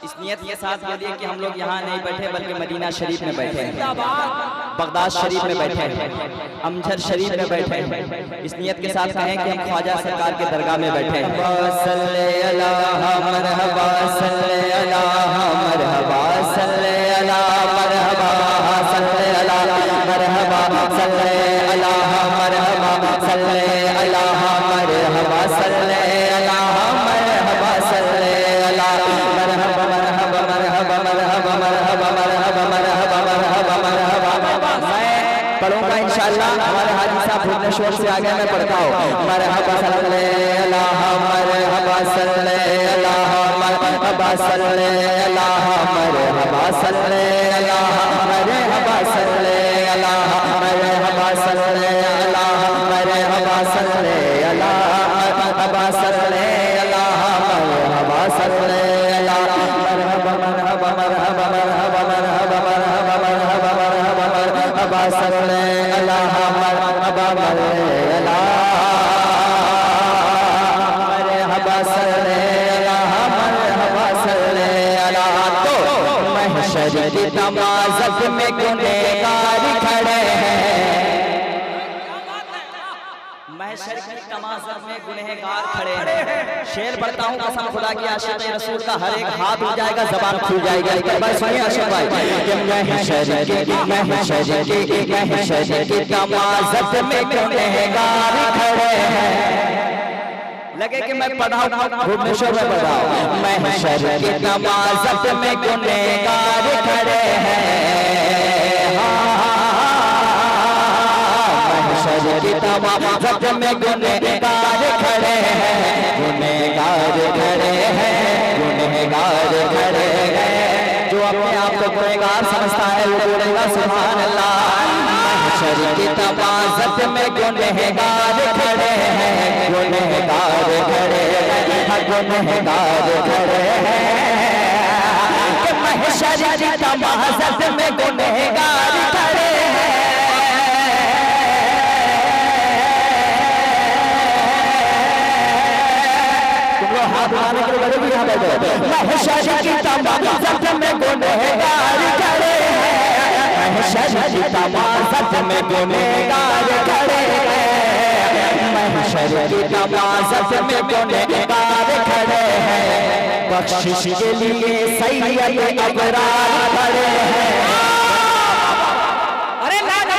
इस नियत के साथ बोलिए कि हम लोग यहाँ नहीं बैठे बल्कि मदीना शरीफ में बैठे हैं, बगदाद शरीफ में बैठे हैं, अमजर शरीफ में बैठे हैं। इस नियत के साथ कहें कि हम ख्वाजा सरकार के दरगाह में बैठे हैं। सल्ले अला मरहबा सल्ले अला मरहबा सल्ले अला मरहबा सल्ले अला मरहबा सल्ले अला मरहबा सल्ले अला मरहबा सल्ले अला मरहबा सल्ले अला मरहबा मरहबा मरहबा मरहबा मरहबा मरहबा मरहबा मरहबा मरहबा। मैं पढ़ूंगा इंशाअल्लाह। हमारे हाजी साहब भुवनेश्वर से आगे मैं पढ़ता हूँ। मरहबा सल्ले अला मरहबा सल्ले अला मरहबा सल्ले अला मरहबा सल्ले अला मरहबा सल्ले अला मरहबा सल्ले अला मरहबा सल्ले अला मरहबा सल्ले अला मरहबा सल्ले अला मरहबा मरहबा मरहबा मरहबा मरहबा मरहबा मरहबा मरहबा मरहबा सल्ले अला मरहबा मरहबा मरहबा सल्ले अला मरहबा सल्ले अला। तो महशर की तमाज़त में गुनहगार खड़े हैं, महशर की तमाज़त में गुनहगार खड़े हैं। शेर पढ़ता हूँ कसम खुदा की आशिक़ रसूल का हर एक हाथ उठ जाएगा, ज़बान खुल जाएगी। एक बार सुनिए आशिक़ भाई कि महशर की तमाज़त में गुनहगार खड़े हैं। लगे कि मैं पढ़ाऊँ भुवनेश्वर में पढ़ाऊँ। महशर की तमाज़त में गुनहगार खड़े हैं, महशर की तमाज़त में गुनहगार खड़े हैं, गुनहगार खड़े हैं, गुनहगार खड़े हैं। जो अपने आप को गुनहगार समझता है वो बोलेगा सुभान अल्लाह। महशर की तमाज़त में गुनहगार खड़े हैं, गुनहगार खड़े हैं, गुनहगार खड़े हैं। महशर की तमाज़त में गुनहगार खड़े हैं, महशर की तमाज़त में गुनहगार खड़े हैं, महशर की तमाज़त में गुनहगार खड़े हैं, महशर की तमाज़त में गुनहगार खड़े हैं। बख्शिश के लिए सैयद अबरार खड़े हैं। अरे नारे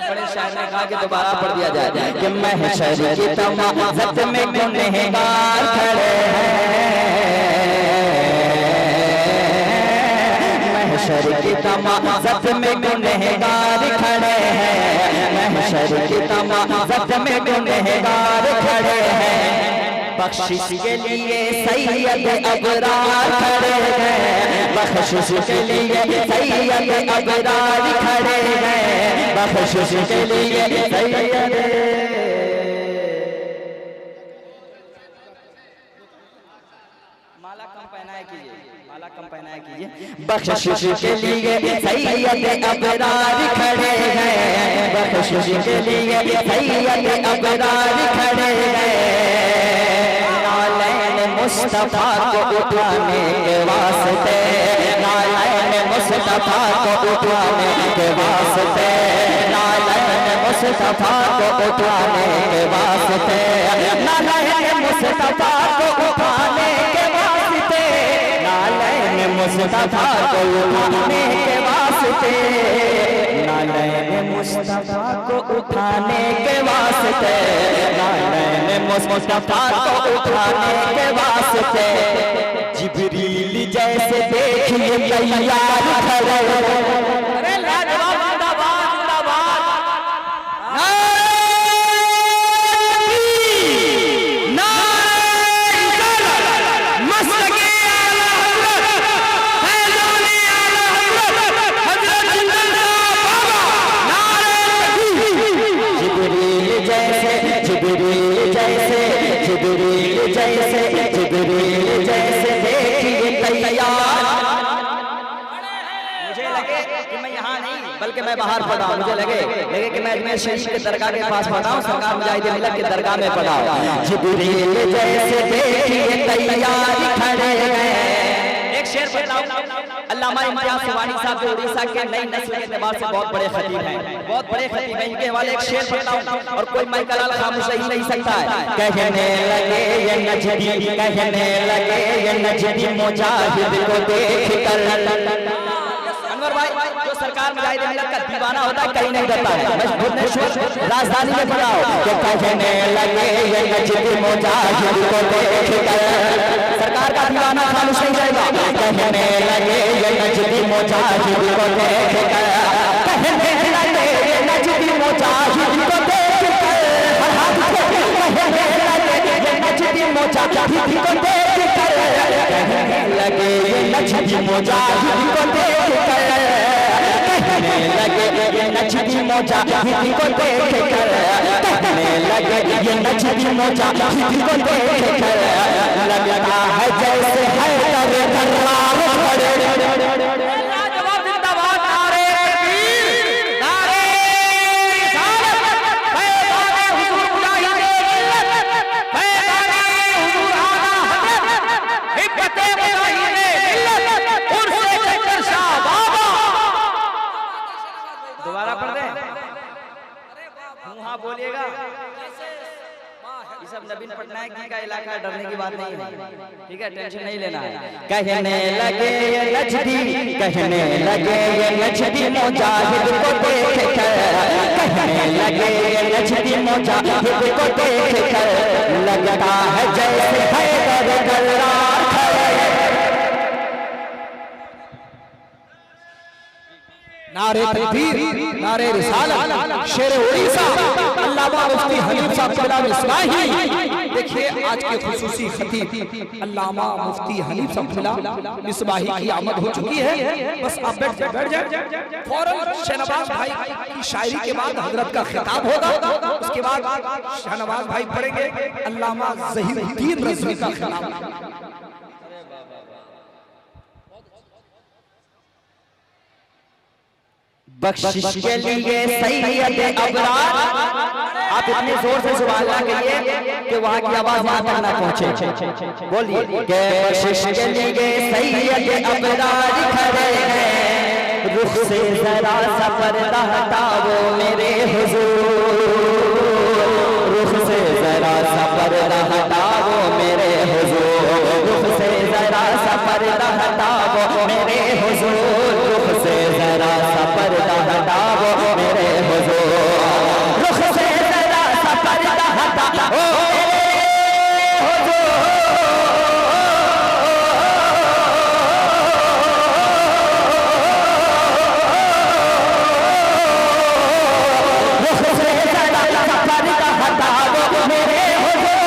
बड़े शायर ने कहा कि दोबारा पढ़ दिया जाए कि महशर की तमाज़त में गुनहगार खड़े हैं, महशर की तमाज़त में गुनहगार खड़े हैं, महशर की तमाज़त में गुनहगार खड़े हैं। बख्शिश के लिए सैयद अबरार खड़े हैं, बख्शिश के लिए सैयद अबरार खड़े हैं, बख्शिश के लिए सैयद। माला कम पहनाया कीजिए, माला कम पहनाया कीजिए। बख्शिश के लिए सैयद अबरार खड़े हैं, बख्शिश के लिए सैयद अबरार खड़े हैं। मुस्तफा को उठाने के वास्ते, नालैन मुस्तफा को उठाने के वास्ते, नालैन मुस्तफा को उठाने के वास्ते, नालैन मुस्तफा को उठाने के वास्ते, नालैन मुस्तफा को उठाने के वास्ते, नालैन मुस्तफा को उठाने के वास्ते, नालैन मुस्तफा को उठाने के वास्ते। जिब्रील जैसे देखिए तैयार खड़े, अरे लाजवाब जिंदाबाद जिंदाबाद। जिब्रील जैसे देखिए कि मैं यहाँ नहीं बल्कि मैं बाहर पढ़ा हूँ। मुझे लगे कि मैं अजमेर शरीफ के दरगाह के पास पढ़ा हूँ, सरकार मुजाहिद मिल्लत के दरगाह में पढ़ा हूँ। जिब्रील जैसे देखिए तैयार खड़े हैं। एक शेर बताऊं, अल्लामा इम्तियाज सुबानी साहब जो उड़ीसा के नई नस्ल के एतबार से बहुत बड़े खतीब हैं, बहुत बड़े खतीब हैं। इनके हवाले एक शेर बताऊं और कोई माइक लाल खामोश ही नहीं सकता है। कहने लगे ये नजदी, कहने लगे ये नजदी मुजाहिद को देख कर। अनवर भाई जो सरकार मुजाहिद मिल्लत का दीवाना होता है कहीं नहीं करता है। मैं भुवनेश्वर राजधानी में पढ़ा हूं कि कहने लगे ये नजदी मुजाहिद को देख कर। सरकार का दीवाना खामोश नहीं रहेगा। कहने लगे ये नजदी मुजाहिद को देख कर, कहने लगे ये नजदी मुजाहिद को देख कर। कहने लगे ये नजदी मुजाहिद को देख कर, कहने लगे ये नजदी मुजाहिद को देख कर, कहने लगे ये नजदी मुजाहिद को देख कर, कहने लगे ये नजदी मुजाहिद को देख कर। लगता है जैसे है करे धर्रार खड़े। लाजवाब जिंदाबाद, नारे तकबीर, नारे रिसालत, पैगामे हुजूर मुजाहिद मिल्लत, पैगामे हुजूर आला हज़रत, हिब्बते मुजाहिद मिल्लत, उर्से चक्कर शाह बाबा। दोबारा पढ़ दे, हाँ बोलिएगा। ये सब नवीन पटनायक जी का इलाका, डरने की बात नहीं है, ठीक है, टेंशन नहीं लेना है। कहने लगे ये नजदी, कहने लगे ये नजदी मुजाहिद को देख कर, कहने लगे ये नजदी मुजाहिद को देख कर। लगता है जैसे हैदर गल्लार खड़े। नारे तकबीर, नारे रिसालत, शेर उड़ीसा अल्लामा मुफ्ती हनीफ साहब क़िबला मिसबाही। देखिए आज के खुसूसी खतीब अल्लामा मुफ्ती हनीफ साहब क़िबला मिसबाही की आमद हो चुकी है। बस आप बैठ जाए। फौरन शहनवाज भाई की शायरी के बाद हजरत का खिताब होगा, उसके बाद शहनवाज भाई पढ़ेंगे अल्लामा ज़हीरुद्दीन रज़वी का खिताब। बख्शिश के लिए सैयद अबरार, आप इतने जोर से सुभान अल्लाह कहिए कि वहां की आवाज वहां तक ना पहुंचे। बोलिए कि बख्शिश के लिए सैयद अबरार खड़े हैं, रुख से जरा सा पर्दा हटाओ मेरे हुजूर, रुख से जरा सा पर्दा हटाओ मेरे हुजूर, रुख से जरा सा पर्दा हटाओ मेरे हुजूर, रुख से जरा सा पर्दा हटाओ मेरे हुजूर, रुख से जरा सा पर्दा हटाओ मेरे हुजूर। रुख से जरा सा पर्दा हटाओ मेरे हुजूर,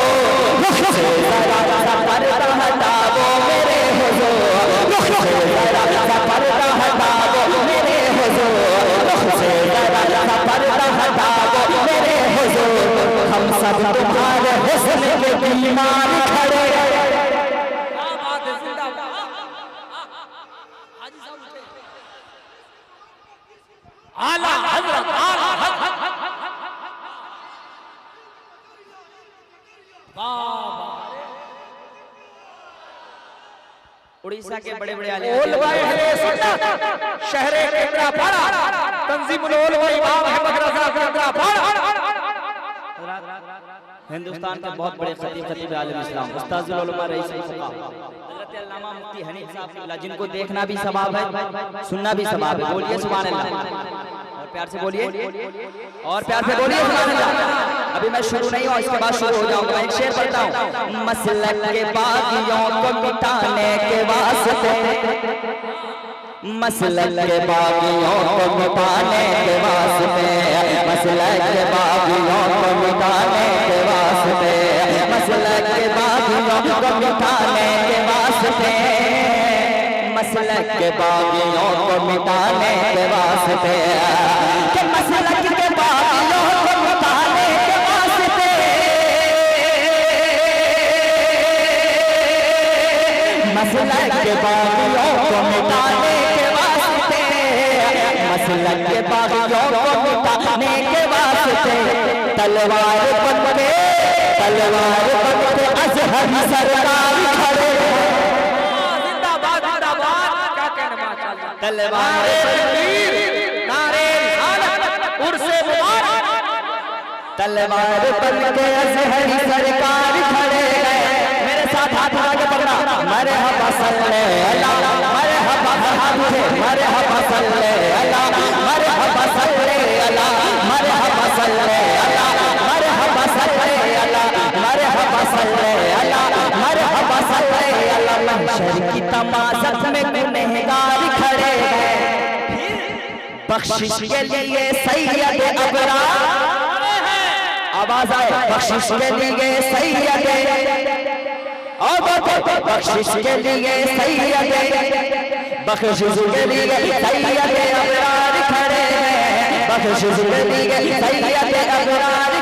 रुख से जरा सा पर्दा हटाओ मेरे हुजूर, रुख से जरा सा पर्दा हटाओ मेरे हुजूर, रुख से जरा सा पर्दा हटाओ मेरे हुजूर। हम सब तुम्हारे हुस्न के बीमार खड़े। आला हज़रत, आला हज़रत। उड़ीसा के बड़े बड़े आलिम शहरे केंद्रापाड़ा, तंजीमुल उलमा इमाम अहमद रज़ा केंद्रापाड़ा। हिंदुस्तान के बहुत बड़े खतीब आलिम इस्लाम उस्ताजुल उलमा रईस हज़रत अल्लामा मुफ्ती हनीफ साहब क़िबला, जिनको देखना भी सवाब है, सुनना भी सवाब है। बोलिए सुभान अल्लाह, और प्यार से बोलिए, और प्यार से बोलिए सुभान अल्लाह। अभी मैं शुरू नहीं हुआ, इसके बाद शुरू हो जाऊंगा। मैं एक शेर पढ़ता हूँ। मसलक के बागियों को मिटाने के वास्ते, मसलक के बागियों को मिटाने के वास्ते, मसलक के बागियों को मिटाने के वास्ते, मसलक के बागियों को मिटाने के वास्ते, मसलक के बागियों को मिटाने के वास्ते, कि मसलक के बागियों को मिटाने के वास्ते, मसलक के बागियों को मिटाने के वास्ते, मसलक के बागियों को मिटाने के वास्ते तलवार बन के अजहरी सरकार खड़े जिंदाबाद जिंदाबाद। क्या कहने माशाअल्लाह। तलवार नारे रिसालत उर्से मुबारक। तलवार बन के अजहरी सरकार खड़े मेरे साथ हाथ उठा के पकड़ा मरहबा सल्ले अला मरहबा हाथ उठे मरहबा सल्ले अला मरहबा सल्ले अला मरहबा सल्ले अला मरहबा सल्ले अला मरहबा सल्ले अला मरहबा सल्ले अला महशर की तमाशत में गुनहगार खड़े बख्शिश के लिए सैयद अबरार आवाज आए बख्शिश के लिए सैयद बख्शिश के लिए सैयद बख्शिश के लिए सैयद अबरार खड़े बख्शिश के लिए सैयद अबरार